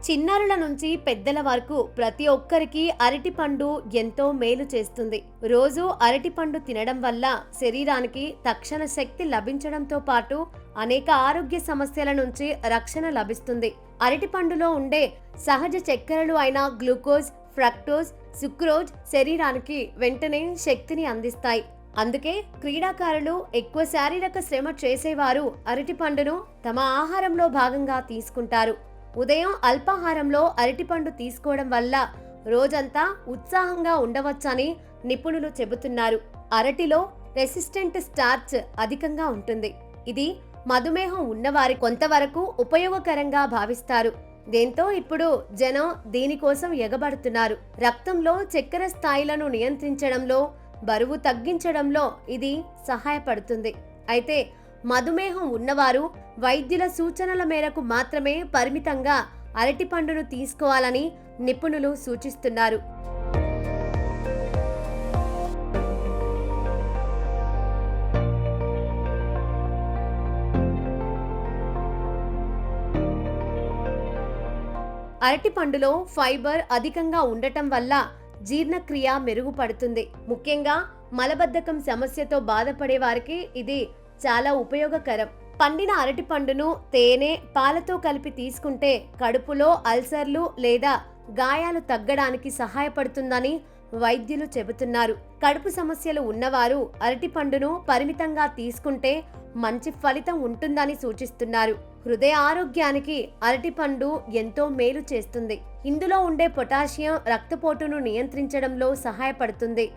చిన్నారుల నుంచి పెద్దల వరకు ప్రతి ఒక్కరికి అరటిపండు ఎంతో మేలు చేస్తుంది. రోజు అరటిపండు తినడం వల్ల శరీరానికి తక్షణ శక్తి లభించడంతో పాటు అనేక ఆరోగ్య సమస్యల నుంచి రక్షణ లభిస్తుంది. అరటిపండులో ఉండే సహజ చక్కెరలు అయిన గ్లూకోజ్, ఫ్రక్టోజ్, సుక్రోజ్ శరీరానికి వెంటనే శక్తిని అందిస్తాయి. అందుకే క్రీడాకారులు, ఎక్కువ శారీరక శ్రమ చేసేవారు అరటిపండును తమ ఆహారంలో భాగంగా తీసుకుంటారు. ఉదయం అల్పాహారంలో అరటిపండు తీసుకోవడం వల్ల రోజంతా ఉత్సాహంగా ఉండవచ్చని నిపుణులు చెబుతున్నారు. అరటిలో రెసిస్టెంట్ స్టార్చ్ అధికంగా ఉంటుంది. ఇది మధుమేహం ఉన్నవారి కొంతవరకు ఉపయోగకరంగా భావిస్తారు. దీంతో ఇప్పుడు జనం దీనికోసం ఎగబడుతున్నారు. రక్తంలో చక్కెర స్థాయిలను నియంత్రించడంలో, బరువు తగ్గించడంలో ఇది సహాయపడుతుంది. అయితే మధుమేహం ఉన్నవారు వైద్యుల సూచనల మేరకు మాత్రమే పరిమితంగా అరటిపండును తీసుకోవాలని నిపుణులు సూచిస్తున్నారు. అరటిపండులో ఫైబర్ అధికంగా ఉండటం వల్ల జీర్ణక్రియ మెరుగుపడుతుంది. ముఖ్యంగా మలబద్ధకం సమస్యతో బాధపడే వారికి ఇది చాలా ఉపయోగకరం. పండిన అరటిపండును తేనె, పాలతో కలిపి తీసుకుంటే కడుపులో అల్సర్లు లేదా గాయాలు తగ్గడానికి సహాయపడుతుందని వైద్యులు చెబుతున్నారు. కడుపు సమస్యలు ఉన్నవారు అరటిపండును పరిమితంగా తీసుకుంటే మంచి ఫలితం ఉంటుందని సూచిస్తున్నారు. హృదయ ఆరోగ్యానికి అరటిపండు ఎంతో మేలు చేస్తుంది. ఇందులో ఉండే పొటాషియం రక్తపోటును నియంత్రించడంలో సహాయపడుతుంది.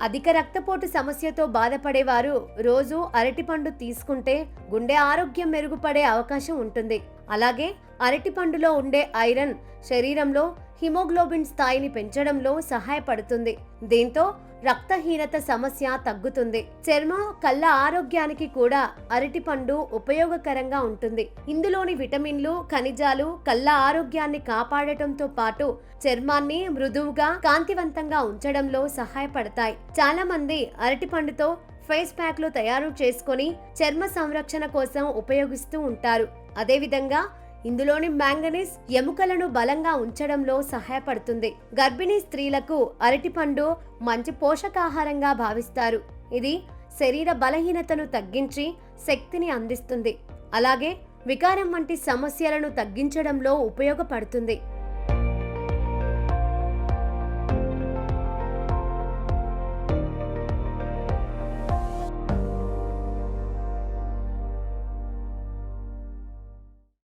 అధిక రక్తపోటు సమస్యతో బాధపడేవారు రోజు అరటిపండు తీసుకుంటే గుండె ఆరోగ్యం మెరుగుపడే అవకాశం ఉంటుంది. అలాగే అరటిపండులో ఉండే ఐరన్ శరీరంలో హిమోగ్లోబిన్ స్థాయిని పెంచడంలో సహాయపడుతుంది. దీంతో రక్తహీనత సమస్య తగ్గుతుంది. చర్మం, కళ్ళ ఆరోగ్యానికి కూడా అరటిపండు ఉపయోగకరంగా ఉంటుంది. ఇందులోని విటమిన్లు, ఖనిజాలు కళ్ళ ఆరోగ్యాన్ని కాపాడటంతో పాటు చర్మాన్ని మృదువుగా, కాంతివంతంగా ఉంచడంలో సహాయపడతాయి. చాలా మంది అరటిపండుతో ఫేస్ ప్యాక్లు తయారు చేసుకొని చర్మ సంరక్షణ కోసం ఉపయోగిస్తూ ఉంటారు. అదేవిధంగా ఇందులోని మ్యాంగనీస్ ఎముకలను బలంగా ఉంచడంలో సహాయపడుతుంది. గర్భిణీ స్త్రీలకు అరటిపండు మంచి పోషకాహారంగా భావిస్తారు. ఇది శరీర బలహీనతను తగ్గించి శక్తిని అందిస్తుంది. అలాగే వికారం వంటి సమస్యలను తగ్గించడంలో ఉపయోగపడుతుంది.